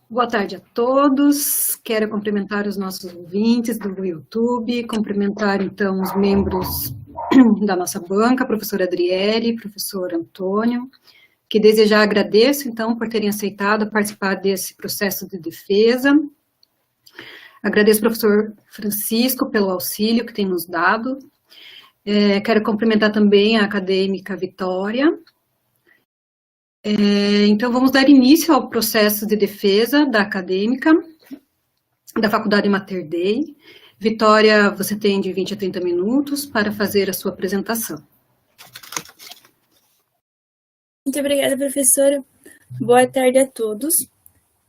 Boa tarde a todos. Quero cumprimentar os nossos ouvintes do YouTube, cumprimentar então os membros da nossa banca, professor Adriele, professor Antônio, que desde já agradeço então por terem aceitado participar desse processo de defesa. Agradeço ao professor Francisco pelo auxílio que tem nos dado. Quero cumprimentar também a acadêmica Vitória. Então, vamos dar início ao processo de defesa da acadêmica da Faculdade Mater Dei. Vitória, você tem de 20 a 30 minutos para fazer a sua apresentação. Muito obrigada, professora. Boa tarde a todos.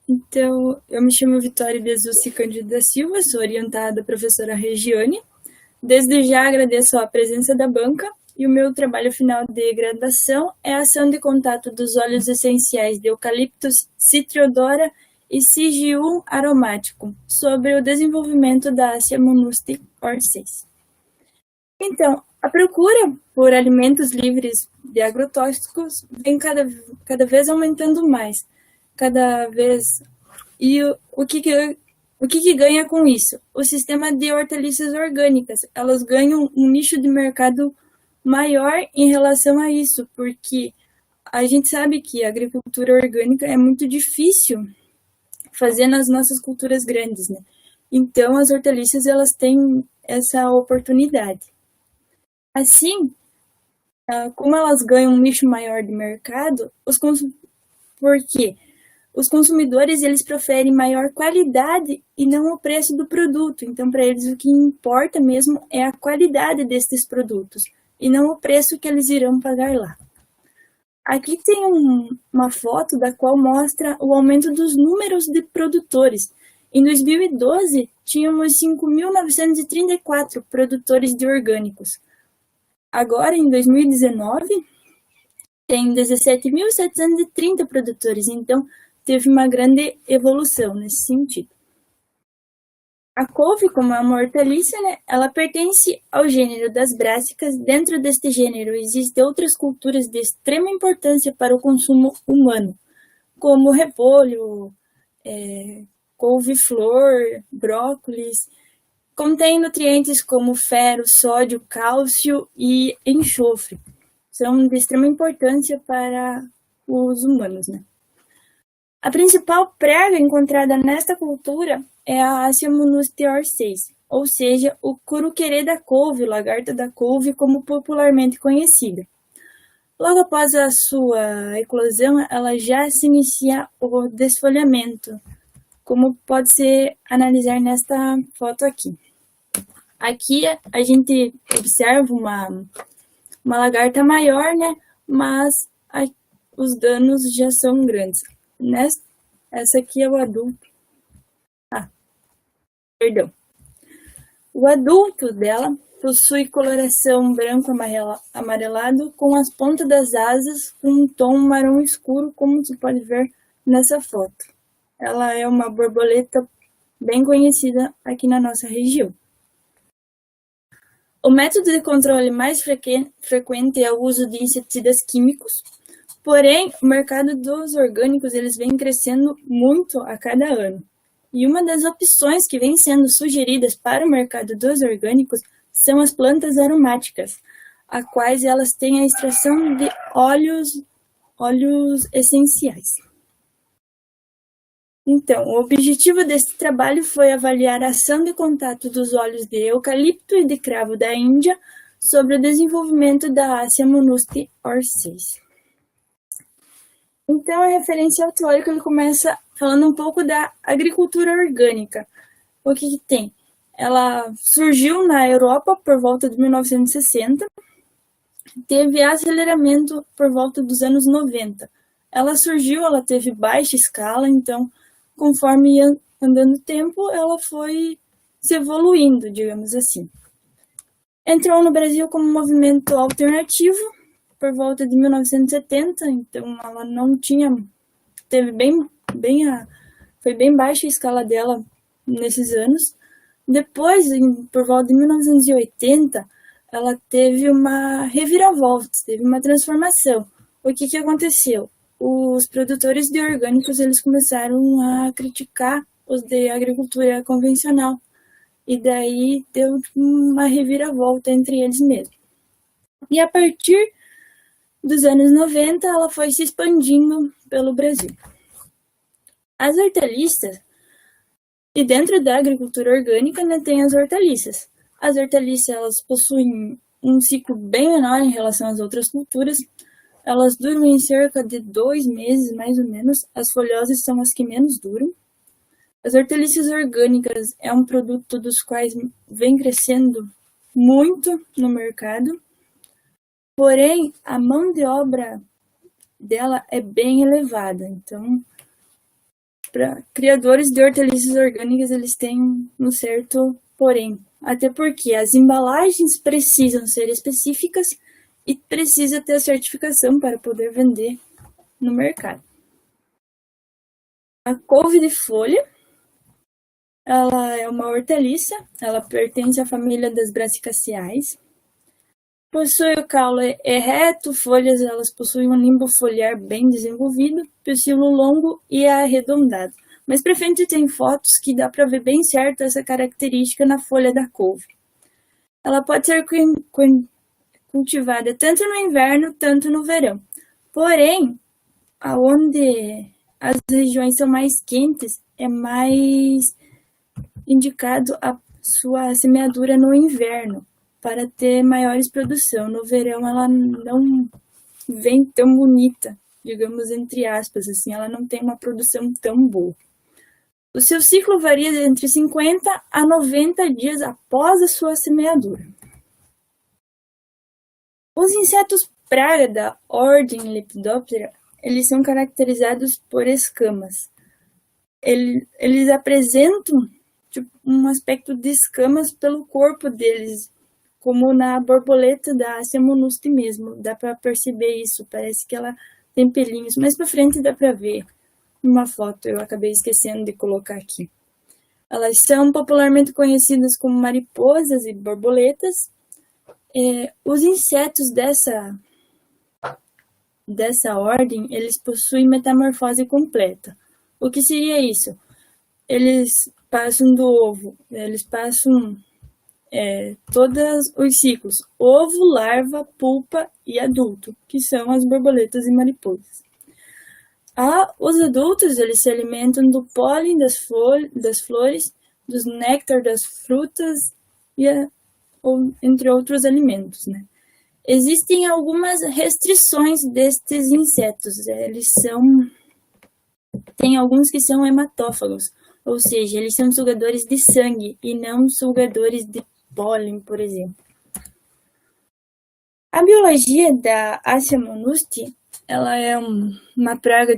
Então, eu me chamo Vitória Bezucci Cândido da Silva, sou orientada da professora Regiane. Desde já agradeço a presença da banca e o meu trabalho final de graduação é a ação de contato dos óleos essenciais de eucaliptus, citriodora e sigium aromático sobre o desenvolvimento da Assia monusti orsis. Então, a procura por alimentos livres de agrotóxicos vem cada vez aumentando mais. E o que ganha com isso? O sistema de hortaliças orgânicas, elas ganham um nicho de mercado maior em relação a isso, porque a gente sabe que a agricultura orgânica é muito difícil fazer nas nossas culturas grandes, né? Então, as hortaliças, elas têm essa oportunidade. Assim, como elas ganham um nicho maior de mercado, porque os consumidores, eles preferem maior qualidade e não o preço do produto. Então, para eles, o que importa mesmo é a qualidade desses produtos e não o preço que eles irão pagar lá. Aqui tem uma foto da qual mostra o aumento dos números de produtores. Em 2012, tínhamos 5.934 produtores de orgânicos. Agora, em 2019, tem 17.730 produtores. Então, teve uma grande evolução nesse sentido. A couve, como é uma hortaliça, né, ela pertence ao gênero das brássicas. Dentro deste gênero existem outras culturas de extrema importância para o consumo humano, como repolho, couve-flor, brócolis. Contém nutrientes como ferro, sódio, cálcio e enxofre. São de extrema importância para os humanos, né? A principal praga encontrada nesta cultura é a Assia monusti orsis, ou seja, o curuquerê da couve, lagarta da couve, como popularmente conhecida. Logo após a sua eclosão, ela já se inicia o desfolhamento, como pode se analisar nesta foto aqui. Aqui a gente observa uma lagarta maior, né? Mas os danos já são grandes. Essa aqui é o adulto. O adulto dela possui coloração branco amarelado com as pontas das asas com um tom marrom escuro, como você pode ver nessa foto. Ela é uma borboleta bem conhecida aqui na nossa região. O método de controle mais frequente é o uso de inseticidas químicos. Porém, o mercado dos orgânicos eles vem crescendo muito a cada ano. E uma das opções que vem sendo sugeridas para o mercado dos orgânicos são as plantas aromáticas, as quais elas têm a extração de óleos essenciais. Então, o objetivo deste trabalho foi avaliar a ação de contato dos óleos de eucalipto e de cravo da Índia sobre o desenvolvimento da Assia monusti orsis. Então, a referencial teórico ele começa falando um pouco da agricultura orgânica. O que tem? Ela surgiu na Europa por volta de 1960, teve aceleramento por volta dos anos 90. Ela teve baixa escala, então, conforme ia andando o tempo, ela foi se evoluindo, digamos assim. Entrou no Brasil como movimento alternativo, por volta de 1970, então ela não tinha, foi bem baixa a escala dela nesses anos. Depois, por volta de 1980, ela teve uma reviravolta, teve uma transformação. O que aconteceu? os produtores de orgânicos eles começaram a criticar os de agricultura convencional. E daí deu uma reviravolta entre eles mesmos. E a partir dos anos 90, ela foi se expandindo pelo Brasil. As hortaliças, e dentro da agricultura orgânica, né, tem as hortaliças. As hortaliças elas possuem um ciclo bem menor em relação às outras culturas. Elas duram em cerca de 2 meses, mais ou menos. As folhosas são as que menos duram. As hortaliças orgânicas é um produto dos quais vem crescendo muito no mercado. Porém, a mão de obra dela é bem elevada. Então, para criadores de hortaliças orgânicas, eles têm um certo porém. Até porque as embalagens precisam ser específicas e precisa ter a certificação para poder vender no mercado. A couve de folha, ela é uma hortaliça, ela pertence à família das brassicaceae. Possui o caule reto, folhas elas possuem um limbo foliar bem desenvolvido, pecíolo longo e arredondado. Mas pra frente tem fotos que dá para ver bem certo essa característica na folha da couve. Ela pode ser cultivada tanto no inverno, tanto no verão. Porém, aonde as regiões são mais quentes, é mais indicado a sua semeadura no inverno, para ter maiores produção. No verão ela não vem tão bonita, digamos entre aspas, assim, ela não tem uma produção tão boa. O seu ciclo varia entre 50 a 90 dias após a sua semeadura. Os insetos praga da ordem Lepidoptera, eles são caracterizados por escamas. Eles apresentam um aspecto de escamas pelo corpo deles, como na borboleta da Acia monusti mesmo, dá para perceber isso, parece que ela tem pelinhos. Mais para frente dá para ver numa foto, eu acabei esquecendo de colocar aqui. Elas são popularmente conhecidas como mariposas e borboletas. Os insetos dessa ordem, eles possuem metamorfose completa. O que seria isso? Eles passam do ovo, eles passam todos os ciclos, ovo, larva, pulpa e adulto, que são as borboletas e mariposas. Os adultos, eles se alimentam do pólen das flores, dos néctar das frutas, entre outros alimentos, né? Existem algumas restrições destes insetos, tem alguns que são hematófagos, ou seja, eles são sugadores de sangue e não sugadores de pólen, por exemplo. A biologia da Acia monusti, ela é uma praga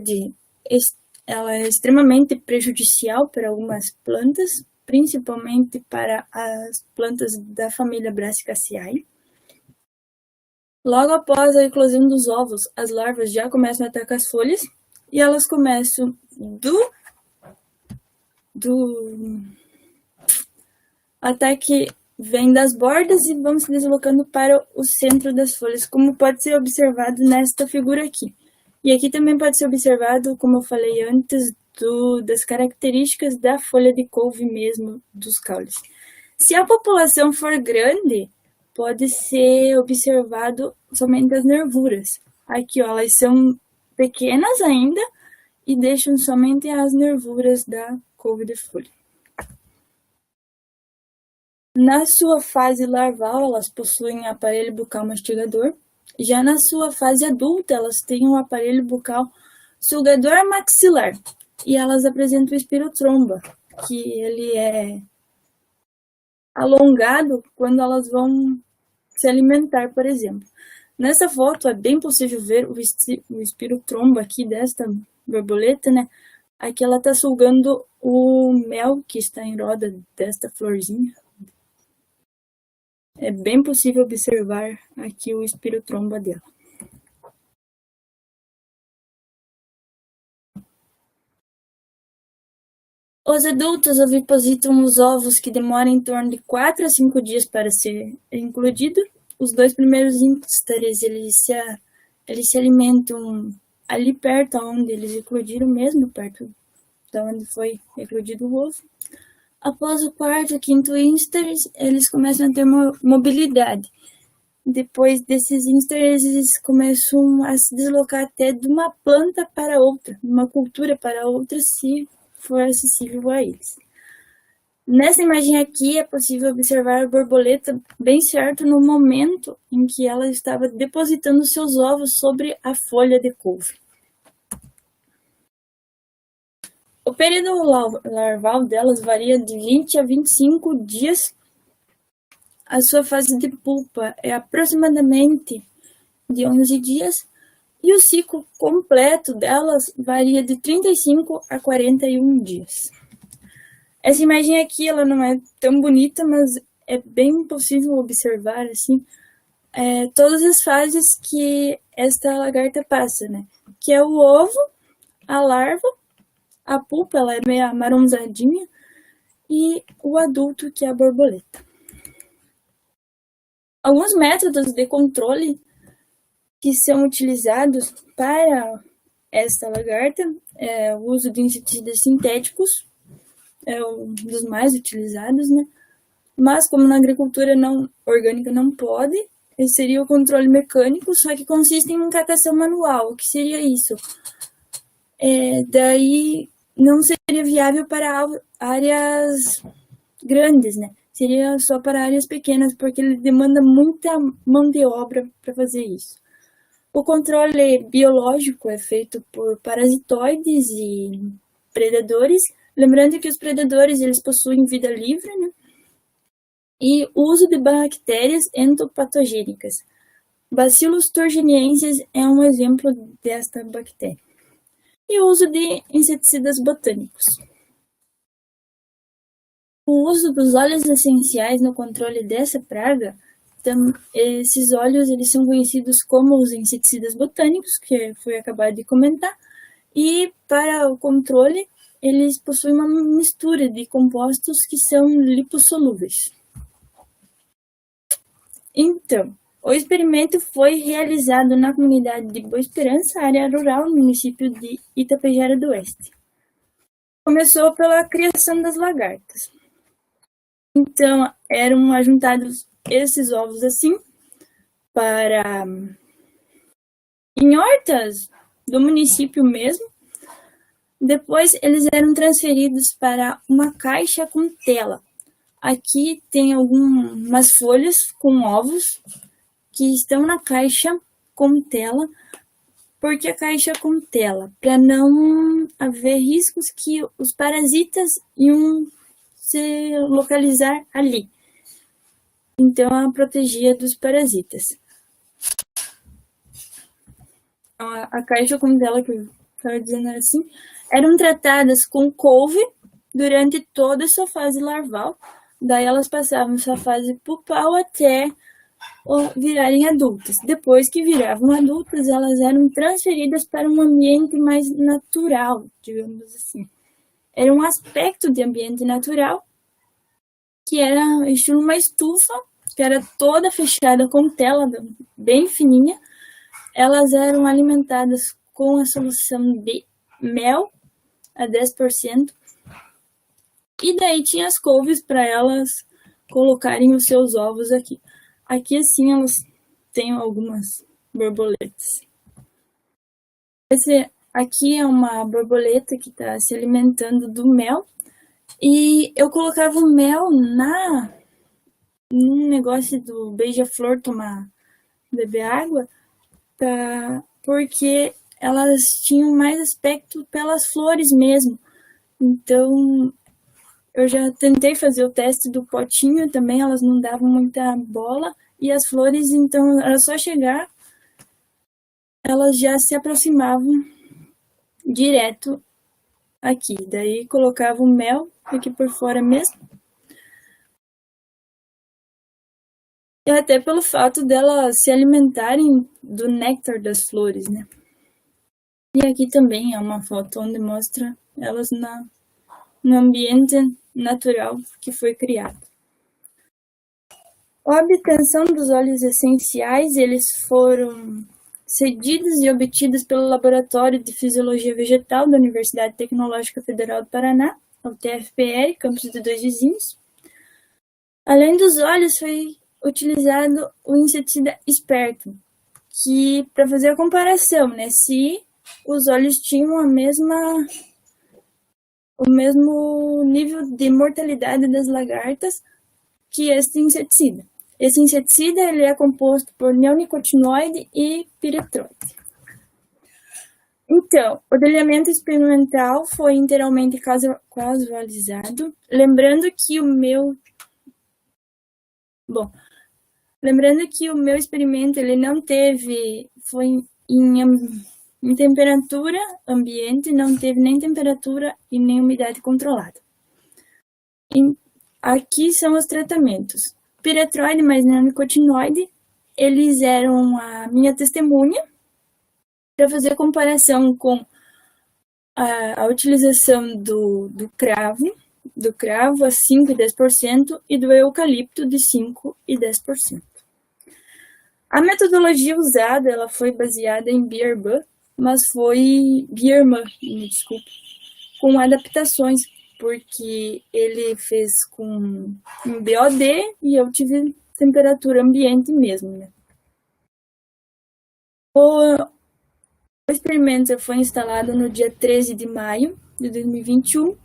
ela é extremamente prejudicial para algumas plantas, principalmente para as plantas da família Brassicaceae. Logo após a eclosão dos ovos, as larvas já começam a atacar as folhas e elas começam do ataque vem das bordas e vão se deslocando para o centro das folhas, como pode ser observado nesta figura aqui. E aqui também pode ser observado, como eu falei antes, das características da folha de couve mesmo, dos caules. Se a população for grande, pode ser observado somente as nervuras. Aqui, ó, elas são pequenas ainda e deixam somente as nervuras da couve de folha. Na sua fase larval, elas possuem aparelho bucal mastigador. Já na sua fase adulta, elas têm um aparelho bucal sugador maxilar. E elas apresentam o espirotromba, que ele é alongado quando elas vão se alimentar, por exemplo. Nessa foto é bem possível ver o espirotromba aqui desta borboleta, né? Aqui ela está sugando o mel que está em roda desta florzinha. É bem possível observar aqui o espirotromba dela. Os adultos ovipositam os ovos que demoram em torno de 4 a 5 dias para ser incluído. Os 2 primeiros ímpetos, eles se alimentam ali perto onde eles eclodiram mesmo, perto de onde foi eclodido o ovo. Após o quarto, quinto ísteres, eles começam a ter mobilidade. Depois desses ísteres, eles começam a se deslocar até de uma planta para outra, de uma cultura para outra, se for acessível a eles. Nessa imagem aqui, é possível observar a borboleta bem certo no momento em que ela estava depositando seus ovos sobre a folha de couve. O período larval delas varia de 20 a 25 dias. A sua fase de pupa é aproximadamente de 11 dias e o ciclo completo delas varia de 35 a 41 dias. Essa imagem aqui, ela não é tão bonita, mas é bem possível observar, assim, todas as fases que esta lagarta passa, né? Que é o ovo, a larva, a pupa, ela é meio amarronzadinha, e o adulto, que é a borboleta. Alguns métodos de controle que são utilizados para esta lagarta é o uso de inseticidas sintéticos, é um dos mais utilizados, né? Mas como na agricultura não orgânica não pode, esse seria o controle mecânico, só que consiste em catação manual. O que seria isso? Daí não seria viável para áreas grandes, né? Seria só para áreas pequenas, porque ele demanda muita mão de obra para fazer isso. O controle biológico é feito por parasitoides e predadores, lembrando que os predadores eles possuem vida livre, né? E o uso de bactérias endopatogênicas. Bacillus thuringiensis é um exemplo desta bactéria. E o uso de inseticidas botânicos. O uso dos óleos essenciais no controle dessa praga, esses óleos eles são conhecidos como os inseticidas botânicos, que foi acabado de comentar, e para o controle eles possuem uma mistura de compostos que são lipossolúveis. Então, o experimento foi realizado na comunidade de Boa Esperança, área rural, no município de Itapejara do Oeste. Começou pela criação das lagartas. Então, eram ajuntados esses ovos assim, em hortas do município mesmo. Depois, eles eram transferidos para uma caixa com tela. Aqui tem algumas folhas com ovos que estão na caixa com tela. Por que a caixa com tela? Para não haver riscos que os parasitas iam se localizar ali. Então, ela protegia dos parasitas. A caixa com tela, que eu estava dizendo assim, eram tratadas com couve durante toda a sua fase larval. Daí elas passavam sua fase pupal até virarem adultas. Depois que viravam adultas, elas eram transferidas para um ambiente mais natural, digamos assim. Era um aspecto de ambiente natural, que era estilo uma estufa, que era toda fechada com tela bem fininha. Elas eram alimentadas com a solução de mel a 10%. E daí tinha as couves para elas colocarem os seus ovos aqui. Aqui assim elas têm algumas borboletas. Esse aqui é uma borboleta que está se alimentando do mel. E eu colocava o mel num negócio do beija-flor beber água, porque elas tinham mais aspecto pelas flores mesmo. Então, eu já tentei fazer o teste do potinho também, elas não davam muita bola. E as flores, então, era só chegar, elas já se aproximavam direto aqui. Daí, colocava o mel aqui por fora mesmo. E até pelo fato delas se alimentarem do néctar das flores, né? E aqui também é uma foto onde mostra elas no ambiente natural que foi criado. A obtenção dos óleos essenciais, eles foram cedidas e obtidas pelo Laboratório de Fisiologia Vegetal da Universidade Tecnológica Federal do Paraná, o TFPR, campus de Dois Vizinhos. Além dos óleos, foi utilizado o inseticida Esperto, que para fazer a comparação, né, se os óleos tinham o mesmo nível de mortalidade das lagartas que este inseticida. Esse inseticida ele é composto por neonicotinoide e piretroide. Então, o delineamento experimental foi inteiramente casualizado, lembrando que o meu experimento ele não foi em temperatura ambiente, não teve nem temperatura e nem umidade controlada. Aqui são os tratamentos. Piretroide mais neonicotinoide, eles eram a minha testemunha para fazer comparação com a utilização do cravo a 5 e 10% e do eucalipto de 5 e 10%. A metodologia usada ela foi baseada em Biermann, com adaptações, porque ele fez com um BOD e eu tive temperatura ambiente mesmo, né? O experimento foi instalado no dia 13 de maio de 2021.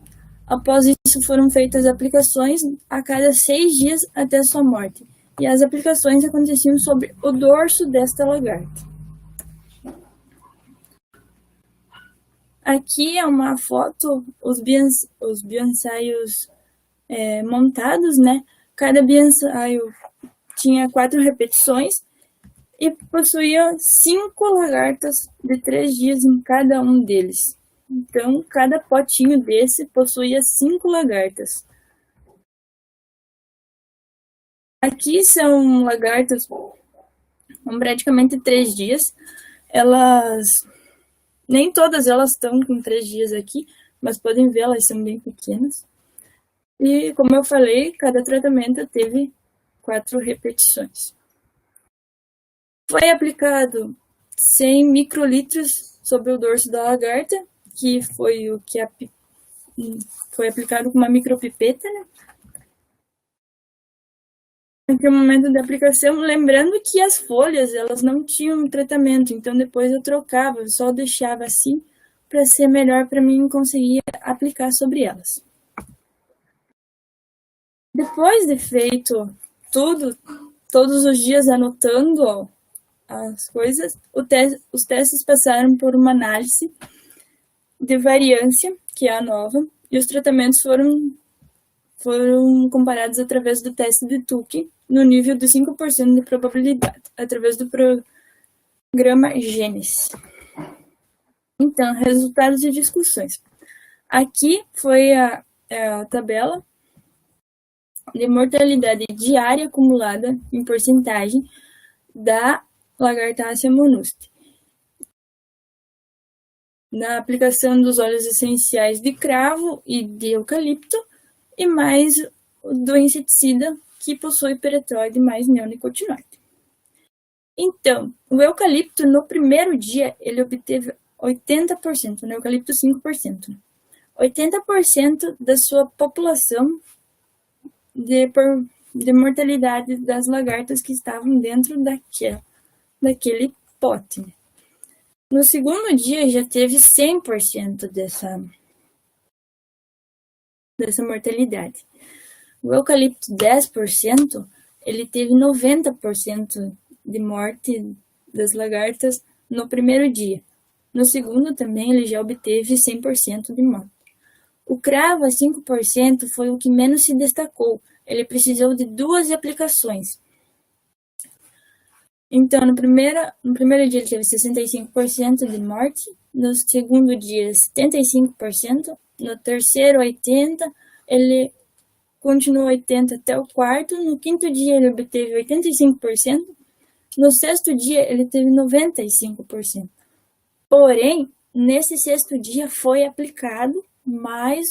Após isso, foram feitas aplicações a cada 6 dias até a sua morte. E as aplicações aconteciam sobre o dorso desta lagarta. Aqui é uma foto, os bioensaios montados, né? Cada bioensaio tinha 4 repetições e possuía 5 lagartas de 3 dias em cada um deles. Então, cada potinho desse possuía 5 lagartas. Aqui são lagartas com praticamente 3 dias. Nem todas elas estão com 3 dias aqui, mas podem ver, elas são bem pequenas. E, como eu falei, cada tratamento teve 4 repetições. Foi aplicado 100 microlitros sobre o dorso da lagarta, que foi o que foi aplicado com uma micropipeta, né? Naquele momento da aplicação, lembrando que as folhas, elas não tinham tratamento, então depois eu trocava, eu só deixava assim, para ser melhor para mim conseguir aplicar sobre elas. Depois de feito tudo, todos os dias anotando as coisas, os testes passaram por uma análise de variância, que é a nova, e os tratamentos foram comparados através do teste de Tukey, no nível de 5% de probabilidade, através do programa GENESIS. Então, resultados de discussões. Aqui foi a tabela de mortalidade diária acumulada em porcentagem da Lagartácea monusti. Na aplicação dos óleos essenciais de cravo e de eucalipto, e mais do inseticida que possui piretroide mais neonicotinoide. Então, o eucalipto no primeiro dia ele obteve 80%, no eucalipto 5%. 80% da sua população de mortalidade das lagartas que estavam dentro daquele pote. No segundo dia já teve 100% dessa mortalidade. O eucalipto 10%, ele teve 90% de morte das lagartas no primeiro dia. No segundo também ele já obteve 100% de morte. O cravo a 5% foi o que menos se destacou. Ele precisou de 2 aplicações. Então, no primeiro dia ele teve 65% de morte, no segundo dia 75%, no terceiro 80%, ele continuou 80% até o quarto, no quinto dia ele obteve 85%, no sexto dia ele teve 95%. Porém, nesse sexto dia foi aplicado mais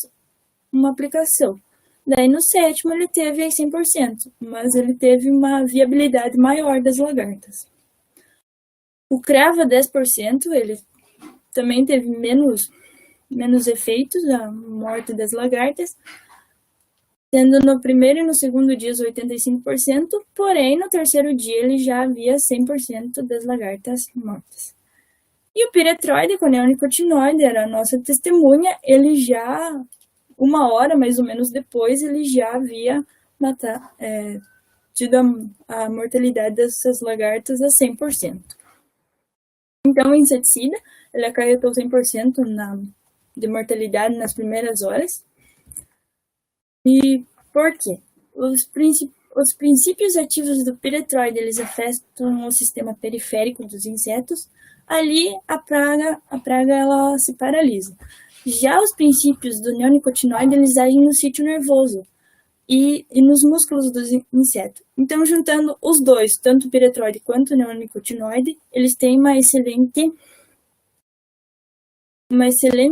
uma aplicação. Daí no sétimo ele teve 100%, mas ele teve uma viabilidade maior das lagartas. O cravo 10%, ele também teve menos efeitos, a morte das lagartas, tendo no primeiro e no segundo dia os 85%, porém no terceiro dia ele já havia 100% das lagartas mortas. E o piretroide, com neonicotinoide, era a nossa testemunha, ele já, 1 hora mais ou menos depois, ele já havia tido a mortalidade dessas lagartas a 100%. Então o inseticida, ele acarretou 100% de mortalidade nas primeiras horas. E por quê? Os princípios ativos do piretroide, eles afetam o sistema periférico dos insetos. Ali a praga ela se paralisa. Já os princípios do neonicotinoide, eles agem no sítio nervoso e nos músculos do inseto. Então, juntando os dois, tanto o piretroide quanto o neonicotinoide, eles têm uma excelente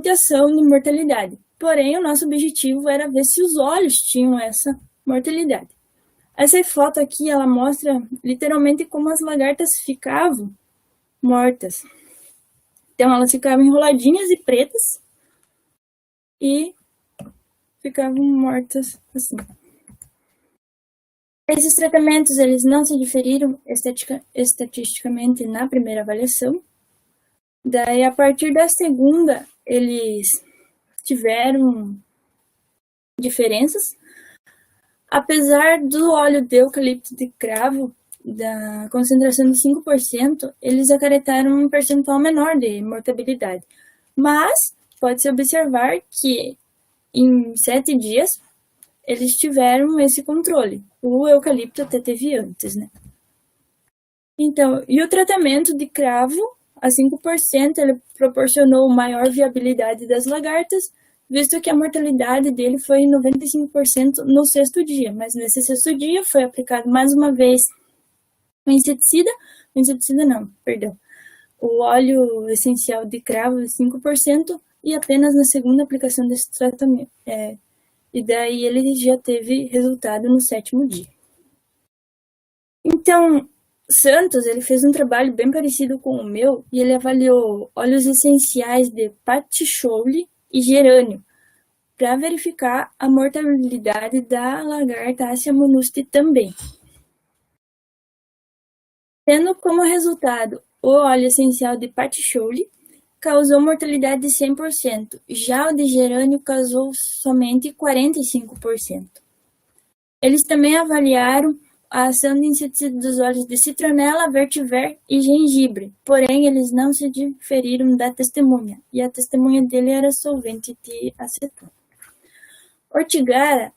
ação de mortalidade. Porém, o nosso objetivo era ver se os olhos tinham essa mortalidade. Essa foto aqui, ela mostra literalmente como as lagartas ficavam mortas. Então, elas ficavam enroladinhas e pretas e ficavam mortas assim. Esses tratamentos, eles não se diferiram estatisticamente na primeira avaliação. Daí, a partir da segunda, eles tiveram diferenças. Apesar do óleo de eucalipto de cravo, da concentração de 5%, eles acarretaram um percentual menor de mortabilidade. Mas pode-se observar que em 7 dias eles tiveram esse controle. O eucalipto até teve antes, né? Então, e o tratamento de cravo a 5%, ele proporcionou maior viabilidade das lagartas, visto que a mortalidade dele foi 95% no 6º dia. Mas nesse 6º dia foi aplicado mais uma vez o óleo essencial de cravo 5% e apenas na segunda aplicação desse tratamento. E daí ele já teve resultado no 7º dia. Então, Santos, ele fez um trabalho bem parecido com o meu e ele avaliou óleos essenciais de patchouli e gerânio para verificar a mortalidade da lagarta Acia monusti também. Tendo como resultado o óleo essencial de patchouli, causou mortalidade de 100%, já o de gerânio causou somente 45%. Eles também avaliaram a ação de inseticida dos óleos de citronela, vetiver e gengibre, porém eles não se diferiram da testemunha, e a testemunha dele era solvente de acetona. Ortigara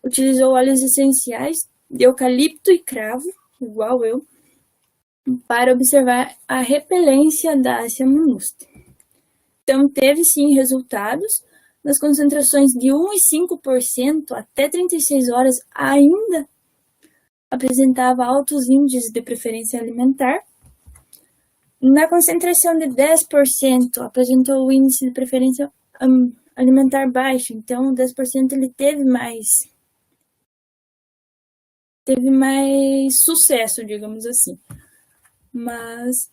utilizou óleos essenciais de eucalipto e cravo, igual eu, para observar a repelência da Acia monusti. Então, teve sim resultados. Nas concentrações de 1 e 5% até 36 horas ainda apresentava altos índices de preferência alimentar. Na concentração de 10% apresentou o índice de preferência alimentar baixo, então 10% ele teve mais sucesso, digamos assim. Mas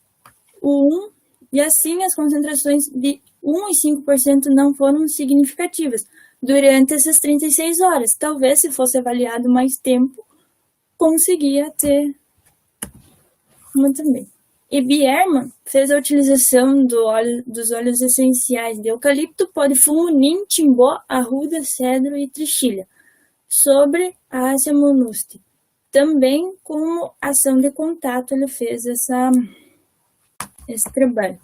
e assim as concentrações de 1 e 5% não foram significativas durante essas 36 horas. Talvez, se fosse avaliado mais tempo, conseguia ter muito bem. E Biermann fez a utilização dos óleos essenciais de eucalipto, podifumo, nim, timbó, arruda, cedro e trixilha sobre a Acia monusti. Também como ação de contato ele fez esse trabalho.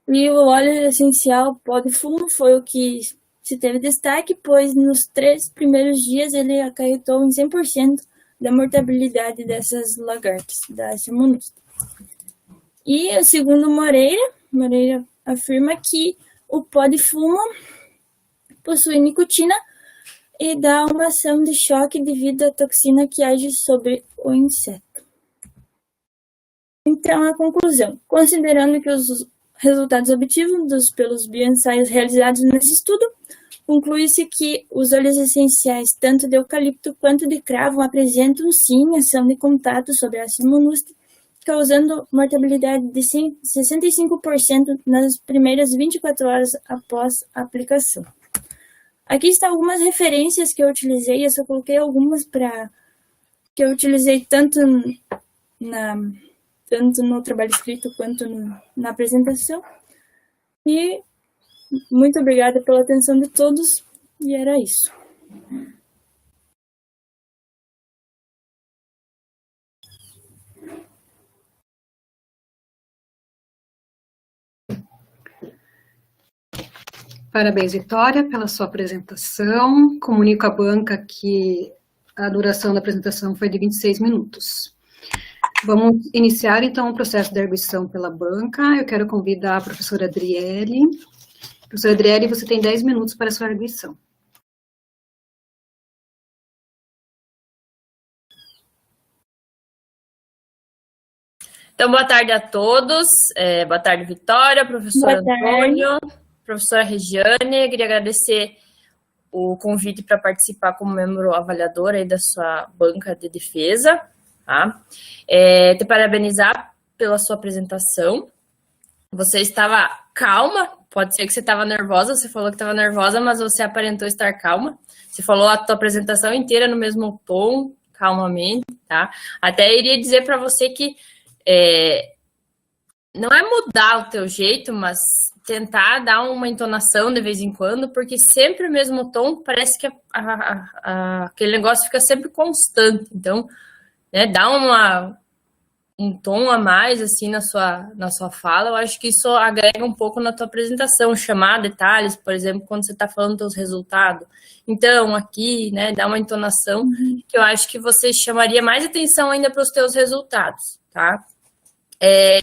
E o óleo essencial podifumo foi o que se teve destaque, pois nos 3 primeiros dias ele acarretou em 100% da mortabilidade dessas lagartas, da Acia monusti. E o segundo Moreira afirma que o podifumo possui nicotina e dá uma ação de choque devido à toxina que age sobre o inseto. Então, a conclusão. Considerando que os resultados obtidos pelos bioensaios realizados nesse estudo, conclui-se que os óleos essenciais, tanto de eucalipto quanto de cravo, apresentam sim ação de contato sobre a Acia monusti causando mortalidade de 65% nas primeiras 24 horas após a aplicação. Aqui estão algumas referências que eu utilizei, eu só coloquei algumas que eu utilizei tanto no trabalho escrito quanto na apresentação. E muito obrigada pela atenção de todos, e era isso. Parabéns, Vitória, pela sua apresentação. Comunico à banca que a duração da apresentação foi de 26 minutos. Vamos iniciar, então, o processo de arguição pela banca. Eu quero convidar a professora Adriele. Professora Adriele, você tem 10 minutos para a sua arguição. Então, boa tarde a todos. Boa tarde, Vitória, professor Antônio, professora Regiane. Queria agradecer o convite para participar como membro avaliador aí da sua banca de defesa. Tá? Te parabenizar pela sua apresentação. Você estava calma, pode ser que você estava nervosa, você falou que estava nervosa, mas você aparentou estar calma. Você falou a tua apresentação inteira no mesmo tom, calmamente, tá? Até iria dizer para você que não é mudar o teu jeito, mas tentar dar uma entonação de vez em quando, porque sempre o mesmo tom, parece que aquele negócio fica sempre constante. Então, né, dá um tom a mais assim na sua fala. Eu acho que isso agrega um pouco na tua apresentação, chamar detalhes, por exemplo, quando você está falando dos resultados. Então, aqui, né, dá uma entonação que eu acho que você chamaria mais atenção ainda para os teus resultados, tá?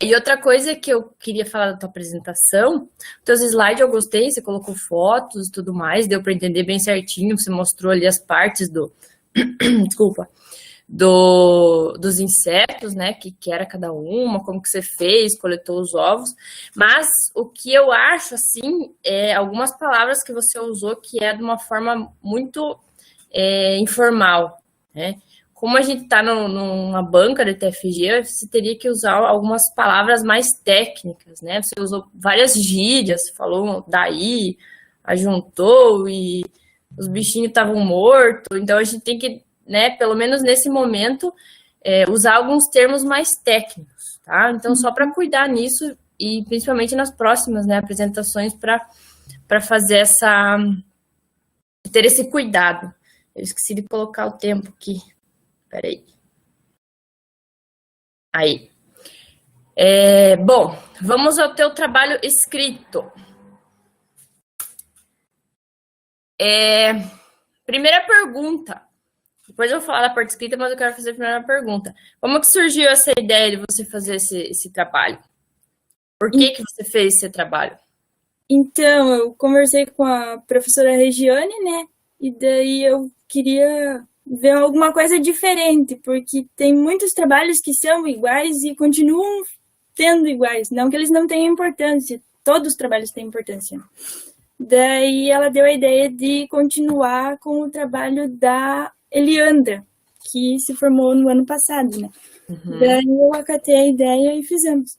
E outra coisa que eu queria falar da tua apresentação, teus slides eu gostei, você colocou fotos e tudo mais, deu para entender bem certinho, você mostrou ali as partes desculpa, dos insetos, né, que era cada uma, como que você fez, coletou os ovos, mas o que eu acho, assim, algumas palavras que você usou que é de uma forma muito informal, né? Como a gente está numa banca de TFG, você teria que usar algumas palavras mais técnicas, né? Você usou várias gírias, falou daí, ajuntou e os bichinhos estavam mortos. Então, a gente tem que, né, pelo menos nesse momento, usar alguns termos mais técnicos, tá? Então, só para cuidar nisso e principalmente nas próximas, né, apresentações para fazer ter esse cuidado. Eu esqueci de colocar o tempo aqui. Peraí. Aí. Bom, vamos ao teu trabalho escrito. Primeira pergunta. Depois eu vou falar da parte escrita, mas eu quero fazer a primeira pergunta. Como que surgiu essa ideia de você fazer esse trabalho? Por que você fez esse trabalho? Então, eu conversei com a professora Regiane, né? E daí eu queria ver alguma coisa diferente, porque tem muitos trabalhos que são iguais e continuam tendo iguais. Não que eles não tenham importância, todos os trabalhos têm importância. Daí ela deu a ideia de continuar com o trabalho da Eliandra, que se formou no ano passado, né? Daí eu acatei a ideia e fizemos.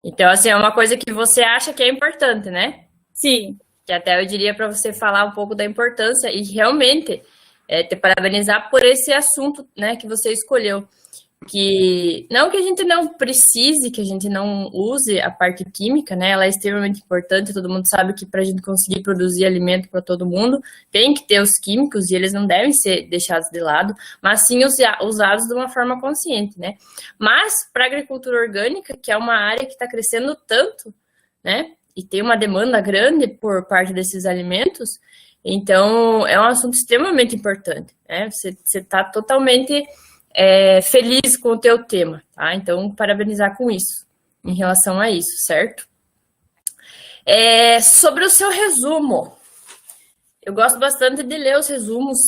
Então, assim, é uma coisa que você acha que é importante, né? Sim. Que até eu diria para você falar um pouco da importância e realmente te parabenizar por esse assunto, né, que você escolheu. Que não que a gente não precise, que a gente não use a parte química, né? Ela é extremamente importante, todo mundo sabe que para a gente conseguir produzir alimento para todo mundo, tem que ter os químicos e eles não devem ser deixados de lado, mas sim usados de uma forma consciente, né? Mas para a agricultura orgânica, que é uma área que está crescendo tanto, né? E tem uma demanda grande por parte desses alimentos, então é um assunto extremamente importante, né? Você está totalmente feliz com o teu tema, tá? Então, parabenizar com isso, em relação a isso, certo? Sobre o seu resumo, eu gosto bastante de ler os resumos,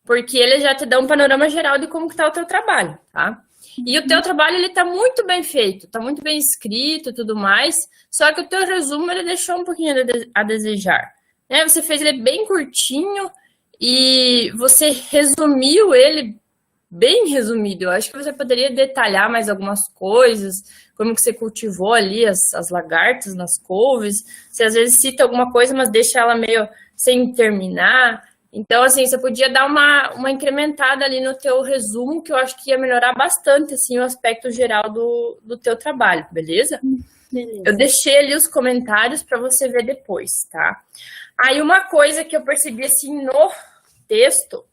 porque ele já te dá um panorama geral de como que tá o teu trabalho, tá? E o teu trabalho, ele tá muito bem feito, tá muito bem escrito e tudo mais, só que o teu resumo, ele deixou um pouquinho a desejar, né? Você fez ele bem curtinho e você resumiu ele bem resumido. Eu acho que você poderia detalhar mais algumas coisas, como que você cultivou ali as lagartas nas couves. Você às vezes cita alguma coisa, mas deixa ela meio sem terminar. Então, assim, você podia dar uma incrementada ali no teu resumo, que eu acho que ia melhorar bastante, assim, o aspecto geral do teu trabalho, beleza? Beleza. Eu deixei ali os comentários para você ver depois, tá? Aí, uma coisa que eu percebi, assim, no texto,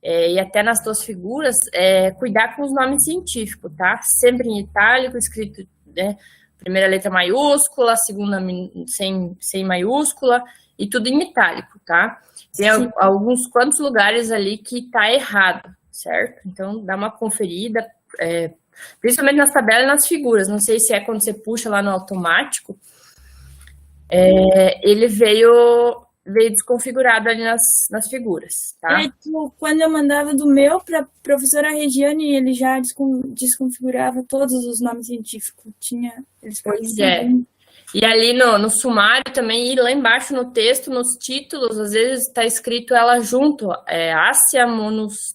e até nas tuas figuras, é cuidar com os nomes científicos, tá? Sempre em itálico, escrito, né? Primeira letra maiúscula, segunda sem maiúscula, e tudo em itálico, tá? Tem alguns quantos lugares ali que tá errado, certo? Então, dá uma conferida, principalmente nas tabelas e nas figuras. Não sei se é quando você puxa lá no automático, ele veio desconfigurado ali nas figuras, tá? Tipo, quando eu mandava do meu para professora Regiane, ele já desconfigurava todos os nomes científicos. Pois é. E ali no sumário também, e lá embaixo no texto, nos títulos, às vezes está escrito ela junto, Assia monus,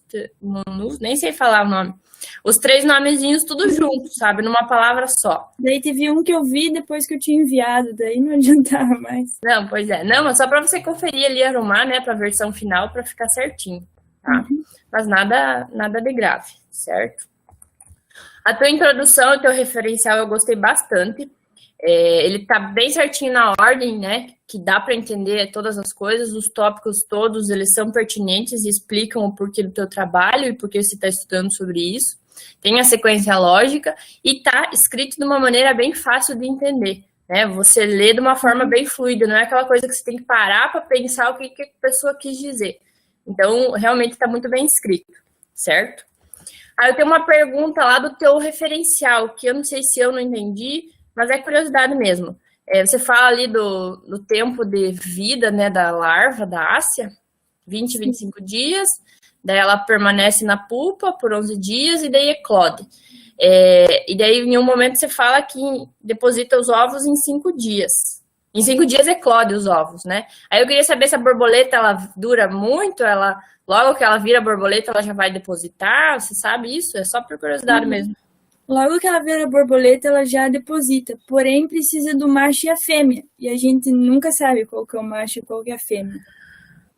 nem sei falar o nome. Os 3 nomezinhos tudo junto, sabe? Numa palavra só. Daí teve um que eu vi depois que eu tinha enviado, daí não adiantava mais. Não, pois é. Não, mas só para você conferir ali, arrumar, né, para a versão final, para ficar certinho, tá? Mas nada de grave, certo? A tua introdução, o teu referencial eu gostei bastante. Ele tá bem certinho na ordem, né? Que dá para entender todas as coisas, os tópicos todos, eles são pertinentes e explicam o porquê do teu trabalho e por que você está estudando sobre isso. Tem a sequência lógica e tá escrito de uma maneira bem fácil de entender, né? Você lê de uma forma bem fluida, não é aquela coisa que você tem que parar para pensar o que a pessoa quis dizer. Então, realmente está muito bem escrito, certo? Aí eu tenho uma pergunta lá do teu referencial, que eu não sei se eu não entendi, mas é curiosidade mesmo. Você fala ali do tempo de vida, né, da larva, da Assia, 20, 25 dias, daí ela permanece na pupa por 11 dias e daí eclode. E daí, em um momento, você fala que deposita os ovos em 5 dias. Em 5 dias eclode os ovos, né? Aí eu queria saber se a borboleta, ela dura muito, logo que ela vira borboleta, ela já vai depositar, você sabe isso? É só por curiosidade mesmo. Logo que ela vira borboleta, ela já deposita. Porém, precisa do macho e a fêmea. E a gente nunca sabe qual que é o macho e qual que é a fêmea.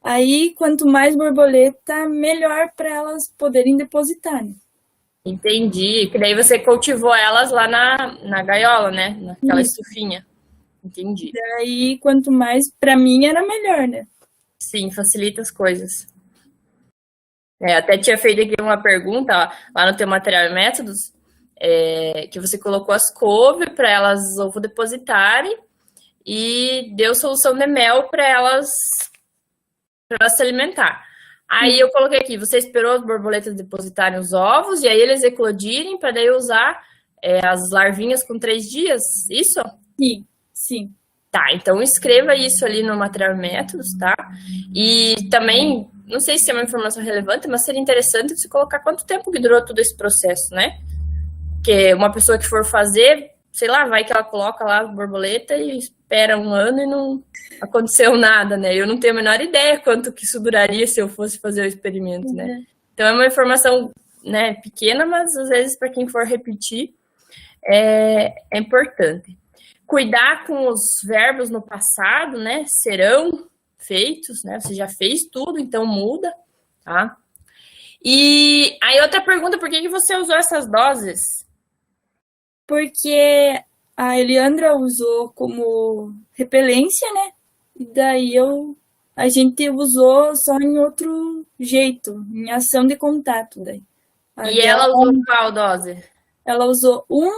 Aí, quanto mais borboleta, melhor para elas poderem depositar, né? Entendi. Que daí você cultivou elas lá na gaiola, né? Naquela estufinha. Entendi. Daí, quanto mais, para mim, era melhor, né? Sim, facilita as coisas. Até tinha feito aqui uma pergunta, ó, lá no teu material e métodos, que você colocou as couves para elas ovo depositarem e deu solução de mel para elas se alimentar. Aí eu coloquei aqui, você esperou as borboletas depositarem os ovos e aí eles eclodirem para daí usar as larvinhas com 3 dias, isso? Sim. Tá, então escreva isso ali no material e métodos, tá? E também, não sei se é uma informação relevante, mas seria interessante você colocar quanto tempo que durou todo esse processo, né? Porque uma pessoa que for fazer, sei lá, vai que ela coloca lá a borboleta e espera 1 ano e não aconteceu nada, né? Eu não tenho a menor ideia quanto que isso duraria se eu fosse fazer o experimento, né? Então é uma informação, né, pequena, mas às vezes para quem for repetir é importante. Cuidar com os verbos no passado, né? Serão feitos, né? Você já fez tudo, então muda, tá? E aí outra pergunta, por que você usou essas doses? Porque a Eliandra usou como repelência, né? E daí a gente usou só em outro jeito, em ação de contato. Daí. E ela usou qual dose? Ela usou 1,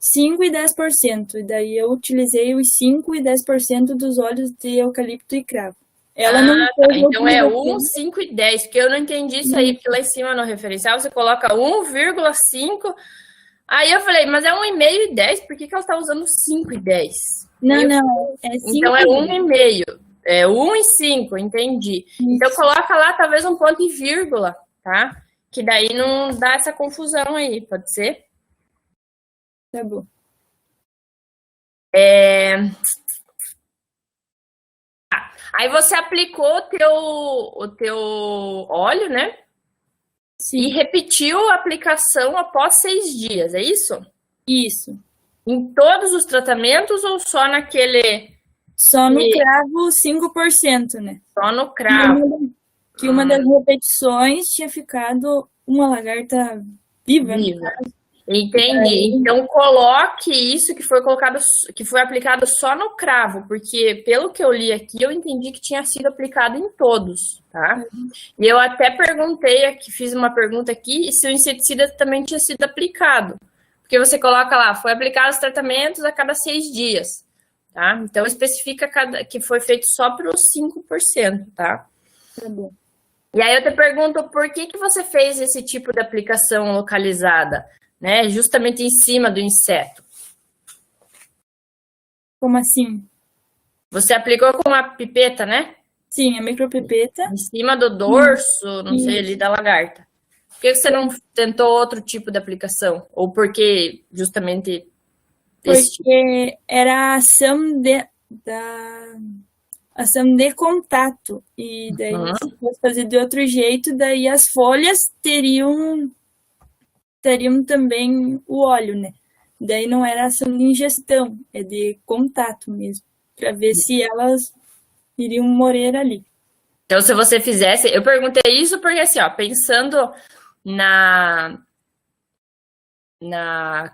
5 e 10%. E daí eu utilizei os 5 e 10% dos óleos de eucalipto e cravo. Ela não fez então é 1, 5 e 10, porque eu não entendi isso aí, porque lá em cima no referencial você coloca 1,5. Aí eu falei, mas é 1,5 e 10, por que ela está usando 5 e 10? Não, é 5 então é 1,5. É 1 e 5, entendi. Isso. Então coloca lá talvez um ponto e vírgula, tá? Que daí não dá essa confusão aí, pode ser? Tá bom. Aí você aplicou o teu óleo, né? e repetiu a aplicação após 6 dias, é isso? Isso. Em todos os tratamentos ou só naquele... Só no cravo 5%, né? Só no cravo. Que uma das repetições tinha ficado uma lagarta viva. Entendi. Então coloque isso que foi colocado, que foi aplicado só no cravo, porque pelo que eu li aqui, eu entendi que tinha sido aplicado em todos, tá? E eu até perguntei aqui, fiz uma pergunta aqui, se o inseticida também tinha sido aplicado. Porque você coloca lá, foi aplicado os tratamentos a cada 6 dias, tá? Então especifica que foi feito só para os 5%, tá? Tá bom. E aí eu te pergunto, por que você fez esse tipo de aplicação localizada? Né, justamente em cima do inseto. Como assim? Você aplicou com uma pipeta, né? Sim, a micropipeta. Em cima do dorso, não sei, ali da lagarta. Por que você não tentou outro tipo de aplicação? Ou porque justamente esse tipo? Porque era a ação de contato. E daí, se fosse fazer de outro jeito, daí as folhas teriam também o óleo, né? Daí não era ação de ingestão, é de contato mesmo, para ver se elas iriam morrer ali. Então, se você fizesse... Eu perguntei isso porque, assim, ó, pensando na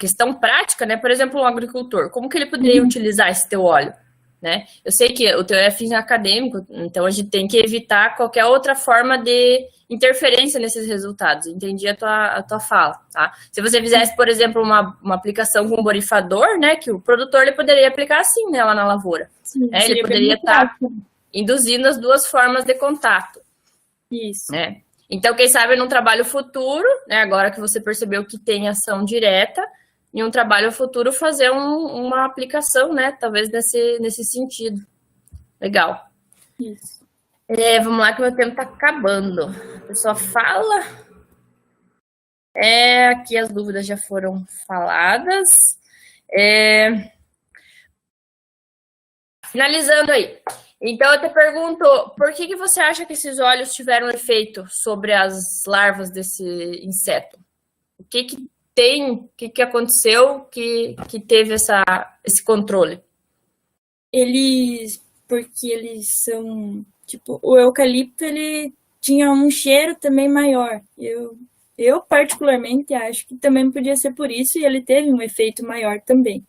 questão prática, né? Por exemplo, um agricultor, como que ele poderia utilizar esse teu óleo? Né? Eu sei que o teu é fim acadêmico, então a gente tem que evitar qualquer outra forma de interferência nesses resultados. Entendi a tua fala, tá? Se você fizesse, por exemplo, uma aplicação com um borrifador, né, que o produtor ele poderia aplicar assim, né, lá na lavoura. Sim, né? Ele poderia estar induzindo as duas formas de contato. Isso. Né? Então, quem sabe num trabalho futuro, né, agora que você percebeu que tem ação direta, em um trabalho futuro fazer uma aplicação, né? Talvez nesse sentido. Legal. Isso. Vamos lá que o meu tempo está acabando. A pessoa fala. Aqui as dúvidas já foram faladas. Finalizando aí. Então, eu te pergunto, por que você acha que esses óleos tiveram efeito sobre as larvas desse inseto? O que aconteceu que teve esse controle? Porque eles são, tipo, o eucalipto, ele tinha um cheiro também maior. Eu particularmente acho que também podia ser por isso e ele teve um efeito maior também.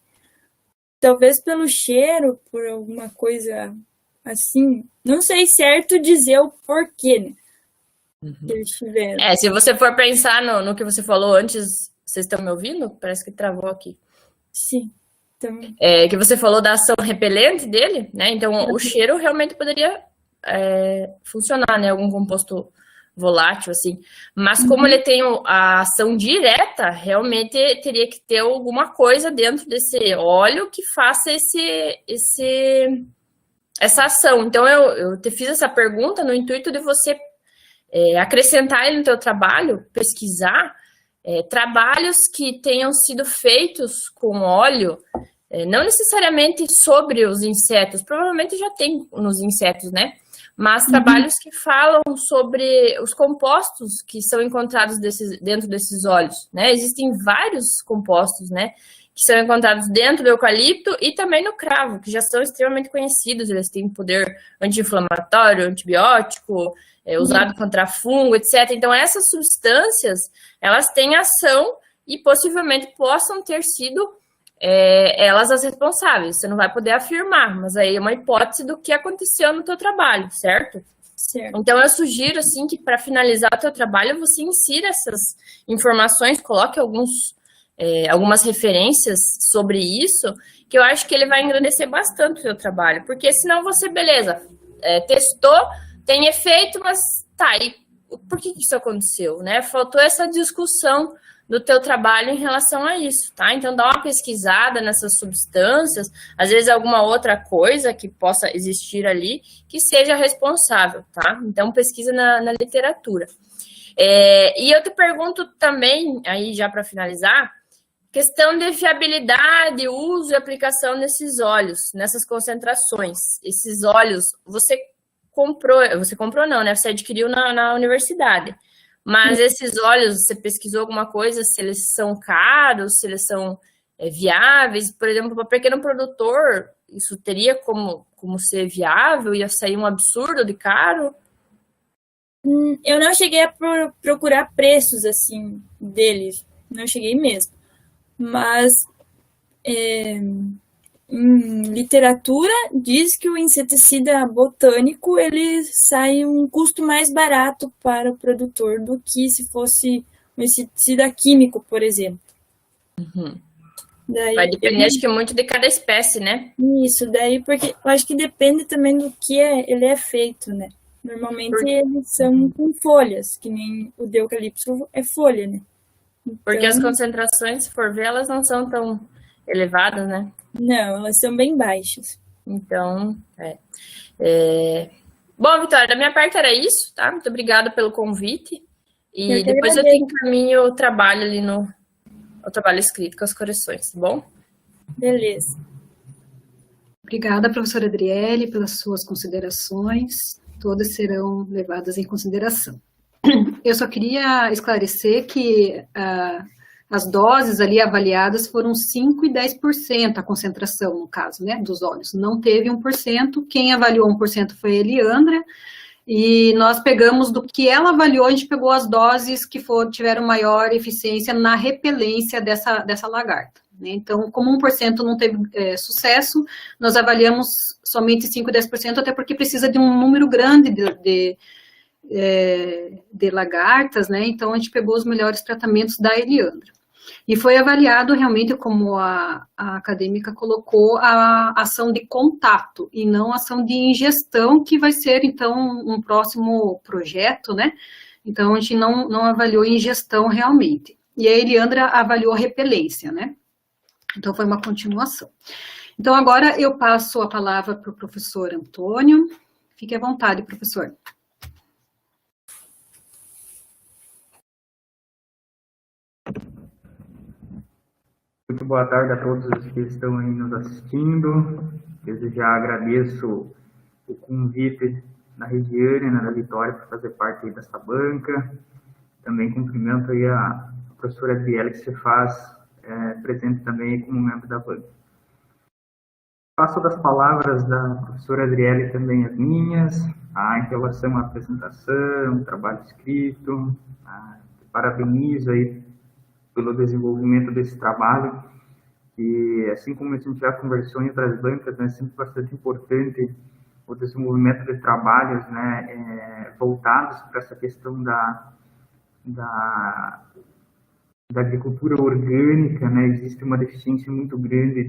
Talvez pelo cheiro, por alguma coisa assim, não sei certo dizer o porquê, né? Que eles tiveram. Se você for pensar no que você falou antes. Vocês estão me ouvindo? Parece que travou aqui. Sim, também. Que você falou da ação repelente dele, né? Então, o cheiro realmente poderia funcionar, né? Algum composto volátil, assim. Mas como ele tem a ação direta, realmente teria que ter alguma coisa dentro desse óleo que faça essa ação. Então, eu te fiz essa pergunta no intuito de você acrescentar ele no teu trabalho, pesquisar, trabalhos que tenham sido feitos com óleo, não necessariamente sobre os insetos, provavelmente já tem nos insetos, né? Mas trabalhos que falam sobre os compostos que são encontrados dentro desses óleos, né? Existem vários compostos, né? Que são encontrados dentro do eucalipto e também no cravo, que já são extremamente conhecidos, eles têm poder anti-inflamatório, antibiótico, usado contra fungo, etc. Então, essas substâncias, elas têm ação e possivelmente possam ter sido elas as responsáveis. Você não vai poder afirmar, mas aí é uma hipótese do que aconteceu no teu trabalho, certo? Certo. Então, eu sugiro, assim, que para finalizar o teu trabalho, você insira essas informações, coloque algumas referências sobre isso, que eu acho que ele vai engrandecer bastante o teu trabalho, porque senão você, beleza, testou, tem efeito, mas tá, e por que isso aconteceu, né? Faltou essa discussão do teu trabalho em relação a isso, tá? Então, dá uma pesquisada nessas substâncias, às vezes alguma outra coisa que possa existir ali que seja responsável, tá? Então, pesquisa na literatura. E eu te pergunto também, aí já para finalizar, questão de fiabilidade, uso e aplicação desses óleos, nessas concentrações. Esses óleos, você comprou não, né? Você adquiriu na universidade. Mas esses óleos, você pesquisou alguma coisa, se eles são caros, se eles são viáveis? Por exemplo, para pequeno produtor, isso teria como ser viável? Ia sair um absurdo de caro? Eu não cheguei a procurar preços, assim, deles. Não cheguei mesmo. Mas em literatura diz que o inseticida botânico ele sai um custo mais barato para o produtor do que se fosse um inseticida químico, por exemplo. Daí, Vai depender, acho que muito de cada espécie, né? Isso, daí porque eu acho que depende também do que ele é feito, né? Normalmente eles são com folhas, que nem o de eucalipto é folha, né? Porque as concentrações, se for ver, elas não são tão elevadas, né? Não, elas são bem baixas. Então, Bom, Vitória, da minha parte era isso, tá? Muito obrigada pelo convite. E depois eu encaminho o trabalho ali o trabalho escrito com as correções, tá bom? Beleza. Obrigada, professora Adriele, pelas suas considerações. Todas serão levadas em consideração. Eu só queria esclarecer que as doses ali avaliadas foram 5% e 10% a concentração, no caso, né, dos óleos. Não teve 1%, quem avaliou 1% foi a Eliandra, e nós pegamos do que ela avaliou, a gente pegou as doses que tiveram maior eficiência na repelência dessa lagarta. Então, como 1% não teve sucesso, nós avaliamos somente 5% e 10%, até porque precisa de um número grande de lagartas, né? Então, a gente pegou os melhores tratamentos da Eliandra. E foi avaliado realmente, como a acadêmica colocou, a ação de contato, e não a ação de ingestão, que vai ser, então, um próximo projeto, né? Então, a gente não avaliou ingestão realmente. E a Eliandra avaliou repelência, né? Então, foi uma continuação. Então, agora eu passo a palavra para o professor Antônio. Fique à vontade, professor. Muito boa tarde a todos os que estão aí nos assistindo. Desde já agradeço o convite da Regiane e da Vitória para fazer parte aí dessa banca. Também cumprimento aí a professora Adriele, que se faz presente também como membro da banca. Faço das palavras da professora Adriele também as minhas, em relação à apresentação, trabalho escrito. Parabenizo aí pelo desenvolvimento desse trabalho, e assim como a gente já conversou entre as bancas, é sempre bastante importante o desenvolvimento de trabalhos, né, voltados para essa questão da agricultura orgânica, né? Existe uma deficiência muito grande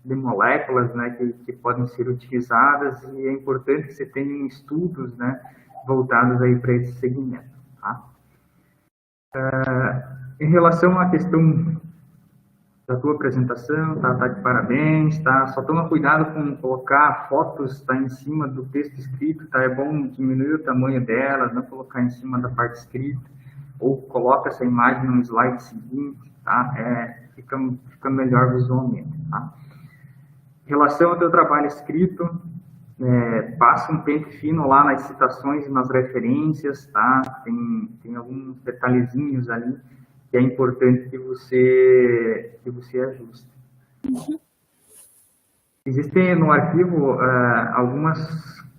de moléculas, né, que podem ser utilizadas, e é importante que você tenha estudos, né, voltados aí para esse segmento, tá? Em relação à questão da tua apresentação, tá de parabéns, tá? Só toma cuidado com colocar fotos, tá, em cima do texto escrito, tá? É bom diminuir o tamanho dela, não colocar em cima da parte escrita, ou coloca essa imagem no slide seguinte, tá? Fica melhor visualmente, tá? Em relação ao teu trabalho escrito, passa um pente fino lá nas citações e nas referências, tá? Tem alguns detalhezinhos ali que é importante que você ajuste. Existem no arquivo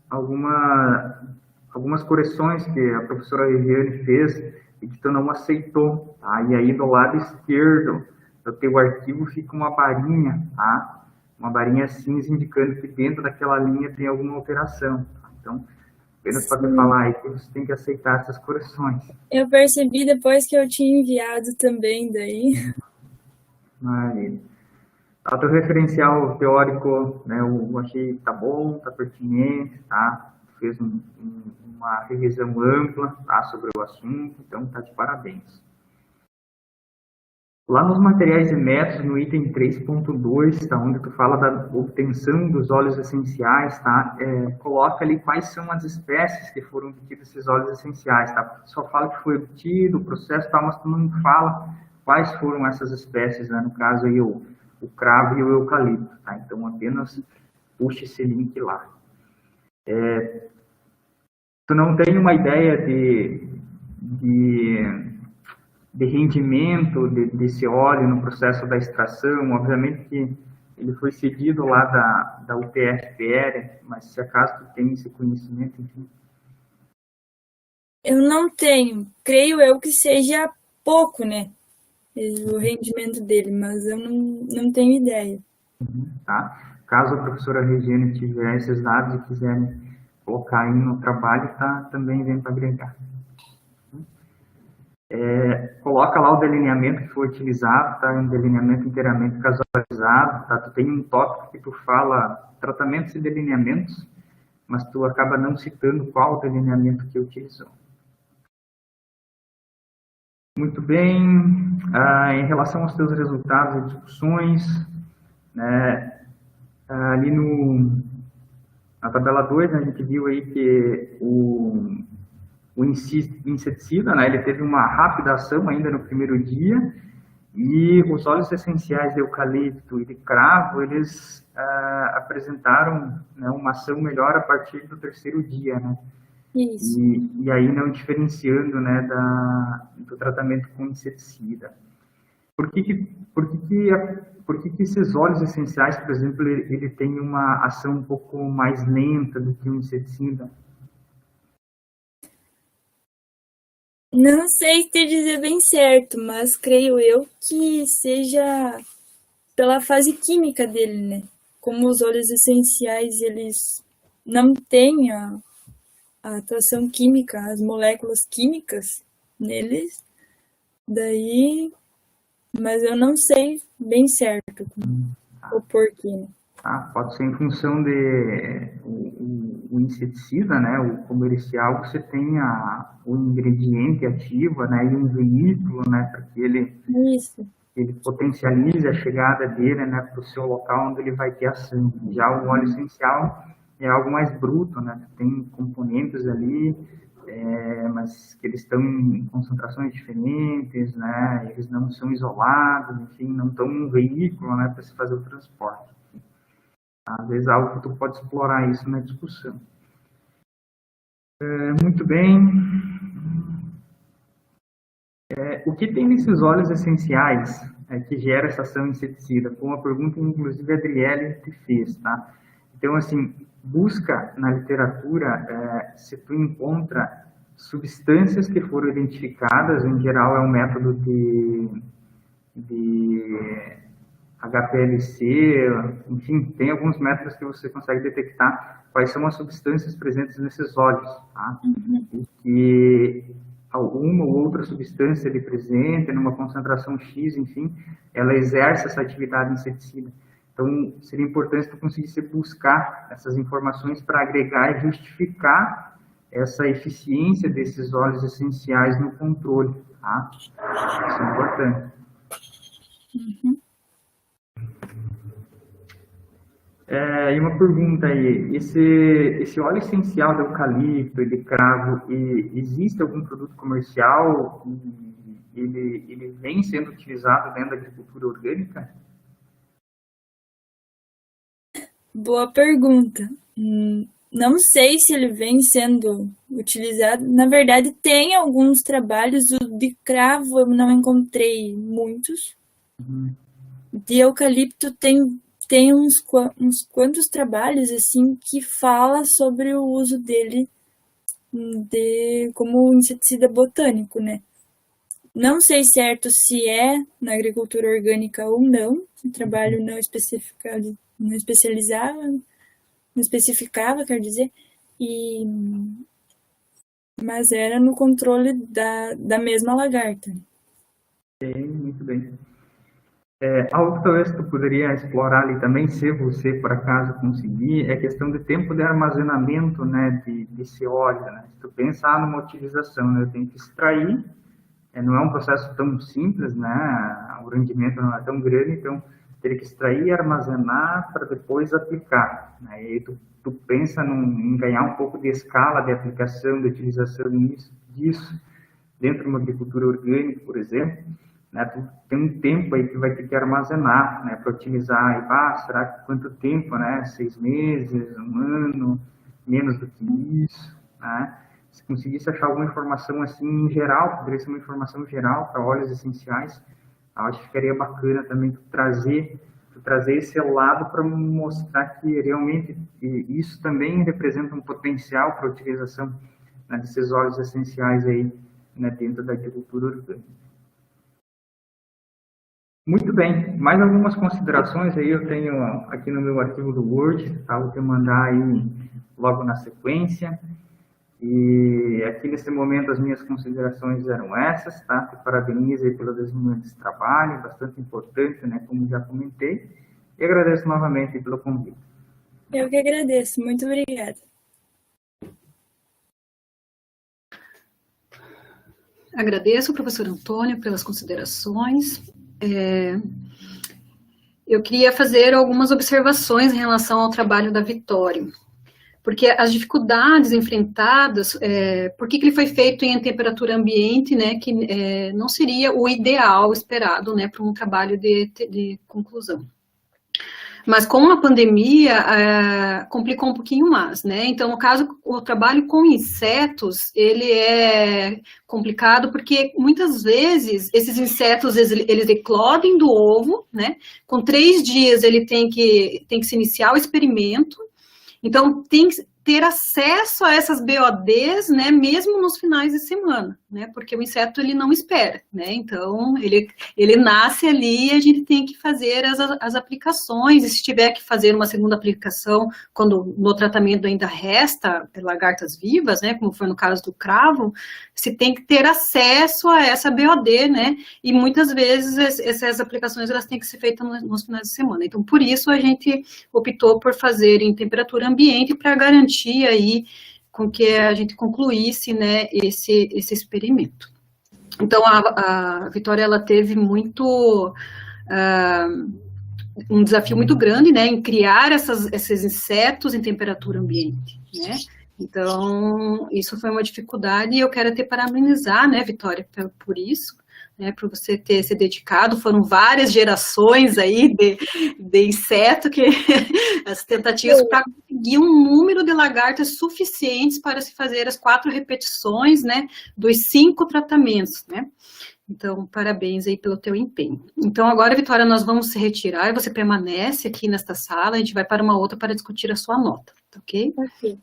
algumas correções que a professora Regiane fez e que tu não aceitou, tá? E aí do lado esquerdo do teu arquivo fica uma barinha, tá? Uma barinha cinza indicando que dentro daquela linha tem alguma alteração. Tá? Então, apenas para te falar aí que você tem que aceitar essas correções. Eu percebi depois que eu tinha enviado também daí. Maravilha. O teu referencial teórico, né, eu achei que tá bom, tá pertinente, tá? Fez uma revisão ampla, tá, sobre o assunto, então tá de parabéns. Lá nos materiais e métodos, no item 3.2, tá, onde tu fala da obtenção dos óleos essenciais, tá, coloca ali quais são as espécies que foram obtidas esses óleos essenciais, tá, só fala que foi obtido, o processo, tá, mas tu não fala quais foram essas espécies, né, no caso aí o cravo e o eucalipto, tá, então apenas puxa esse link lá. Tu não tem uma ideia de rendimento desse óleo no processo da extração. Obviamente que ele foi cedido lá da UPFPR, mas se acaso tu tem esse conhecimento, enfim. Eu não tenho. Creio eu que seja pouco, né? O rendimento dele, mas eu não tenho ideia. Tá? Caso a professora Regiane tiver esses dados e quiserem colocar aí no trabalho, tá, também vem para agregar. Coloca lá o delineamento que foi utilizado, tá? Um delineamento inteiramente casualizado, tá? Tu tem um tópico que tu fala tratamentos e delineamentos, mas tu acaba não citando qual o delineamento que utilizou. Muito bem. Em relação aos teus resultados e discussões, né, ali na tabela 2, né, a gente viu aí que o inseticida, né, ele teve uma rápida ação ainda no primeiro dia, e os óleos essenciais de eucalipto e de cravo, eles apresentaram, né, uma ação melhor a partir do terceiro dia, né? Isso. E aí não diferenciando, né, do tratamento com inseticida. Por que esses óleos essenciais, por exemplo, ele tem uma ação um pouco mais lenta do que o inseticida? Não sei te dizer bem certo, mas creio eu que seja pela fase química dele, né? Como os óleos essenciais, eles não têm a atuação química, as moléculas químicas neles, daí, mas eu não sei bem certo o porquê, né? Pode ser em função o inseticida, né, o comercial, você tem o ingrediente ativo, né, e um veículo, né, para que ele potencialize a chegada dele, né, para o seu local onde ele vai ter ação. Já o óleo essencial é algo mais bruto, né, tem componentes ali, mas que eles estão em concentrações diferentes, né, eles não são isolados, enfim, não estão um veículo, né, para se fazer o transporte. Às vezes é algo que tu pode explorar isso na discussão. Muito bem. O que tem nesses óleos essenciais que gera essa ação inseticida? Foi uma pergunta, inclusive, a Adriele te fez, tá? Então, assim, busca na literatura se tu encontra substâncias que foram identificadas, em geral é um método de HPLC, enfim, tem alguns métodos que você consegue detectar quais são as substâncias presentes nesses óleos, tá? E que alguma ou outra substância ali presente, numa concentração X, enfim, ela exerce essa atividade inseticida. Então, seria importante tu conseguisse buscar essas informações para agregar e justificar essa eficiência desses óleos essenciais no controle, tá? Isso é importante. E uma pergunta aí, esse óleo essencial de eucalipto e de cravo, existe algum produto comercial e ele vem sendo utilizado dentro da agricultura orgânica? Boa pergunta. Não sei se ele vem sendo utilizado. Na verdade, tem alguns trabalhos, o de cravo eu não encontrei muitos. De eucalipto tem uns quantos trabalhos assim que fala sobre o uso dele como inseticida botânico, né? Não sei certo se é na agricultura orgânica ou não. O trabalho não especificava, quer dizer, mas era no controle da mesma lagarta. Muito bem. Algo que talvez tu poderia explorar ali também, se você por acaso conseguir, é a questão de tempo de armazenamento, né, desse óleo, né? Se tu pensar numa utilização, né, eu tenho que extrair, não é um processo tão simples, né, o rendimento não é tão grande, então teria que extrair e armazenar para depois aplicar, né? E aí tu pensa em ganhar um pouco de escala de aplicação, de utilização disso dentro de uma agricultura orgânica, por exemplo, né? Tu tem um tempo aí que vai ter que armazenar, né, para utilizar, e será que quanto tempo, né, 6 meses, 1 ano, menos do que isso, né? se conseguisse achar alguma informação assim em geral, poderia ser uma informação geral para óleos essenciais, eu acho que ficaria bacana também trazer esse lado para mostrar que realmente isso também representa um potencial para a utilização, né, desses óleos essenciais aí, né, dentro da agricultura orgânica. Muito bem, mais algumas considerações aí eu tenho aqui no meu arquivo do Word, tá? Vou te mandar aí logo na sequência. E aqui nesse momento as minhas considerações eram essas, tá? Te parabenizo aí pelo desenvolvimento desse trabalho, bastante importante, né? Como já comentei. E agradeço novamente pelo convite. Eu que agradeço, muito obrigada. Agradeço, professor Antônio, pelas considerações. Eu queria fazer algumas observações em relação ao trabalho da Vitória, porque as dificuldades enfrentadas, por que ele foi feito em temperatura ambiente, né, que não seria o ideal esperado, né, para um trabalho de conclusão. Mas com a pandemia, complicou um pouquinho mais, né? Então, no caso, o trabalho com insetos, ele é complicado porque, muitas vezes, esses insetos, eles eclodem do ovo, né? Com 3 dias, ele tem que se iniciar o experimento. Então, tem que ter acesso a essas BODs, né, mesmo nos finais de semana, né, porque o inseto, ele não espera, né, então, ele nasce ali e a gente tem que fazer as aplicações, e se tiver que fazer uma segunda aplicação, quando no tratamento ainda resta lagartas vivas, né, como foi no caso do cravo, se tem que ter acesso a essa BOD, né, e muitas vezes essas aplicações, elas têm que ser feitas nos finais de semana, então, por isso a gente optou por fazer em temperatura ambiente para garantir aí com que a gente concluísse, né, esse experimento. Então, a Vitória, ela teve um desafio muito grande, né, em criar esses insetos em temperatura ambiente, né. Então, isso foi uma dificuldade e eu quero te parabenizar, né, Vitória, por isso, né, por você ter se dedicado. Foram várias gerações aí de inseto, que as tentativas para conseguir um número de lagartas suficientes para se fazer as 4 repetições, né, dos 5 tratamentos, né. Então, parabéns aí pelo teu empenho. Então, agora, Vitória, nós vamos se retirar e você permanece aqui nesta sala, a gente vai para uma outra para discutir a sua nota, tá ok? Ok.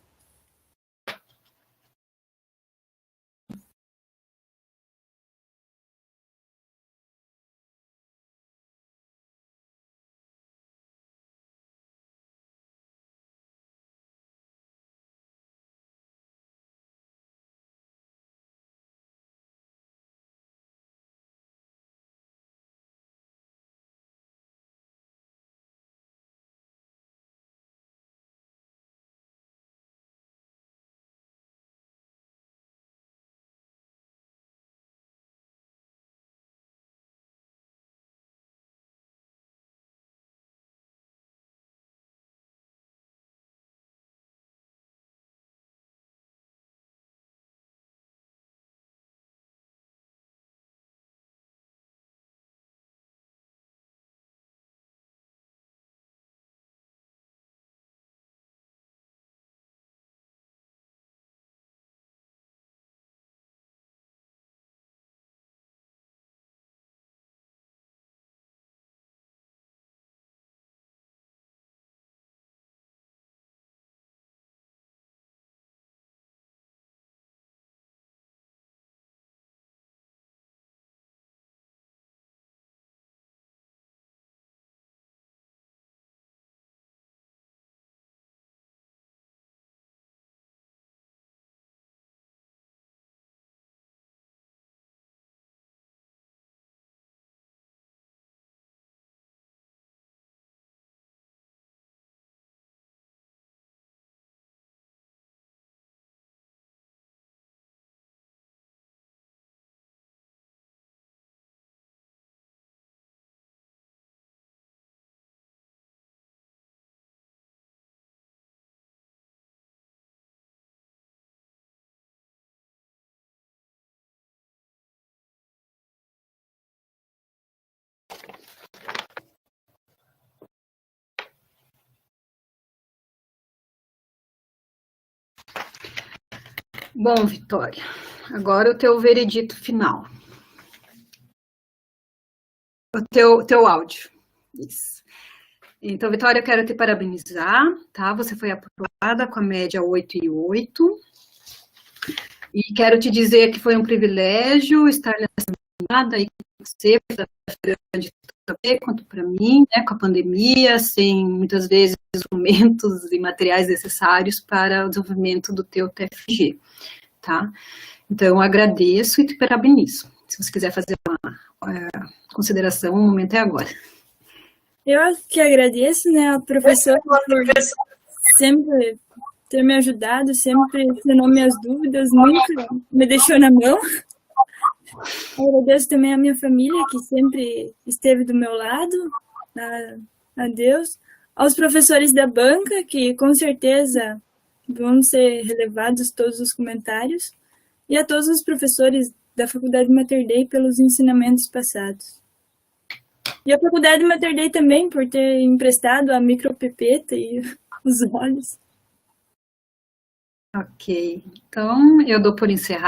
Bom, Vitória, agora o teu veredito final. O teu áudio. Isso. Então, Vitória, eu quero te parabenizar, tá? Você foi aprovada com a média 8,8. E quero te dizer que foi um privilégio estar nessa jornada aí com você, tanto quanto para mim, né, com a pandemia, sem muitas vezes instrumentos e materiais necessários para o desenvolvimento do teu TFG, tá? Então, eu agradeço e te parabenizo. Se você quiser fazer uma consideração, o momento é agora. Eu que agradeço, né, a professora por sempre ter me ajudado, sempre tirou minhas dúvidas, nunca me deixou na mão. Agradeço também a minha família, que sempre esteve do meu lado, a Deus. Aos professores da banca, que com certeza vão ser relevados todos os comentários. E a todos os professores da Faculdade Mater Dei pelos ensinamentos passados. E a Faculdade Mater Dei também por ter emprestado a micropipeta e os olhos. Ok, então eu dou por encerrado.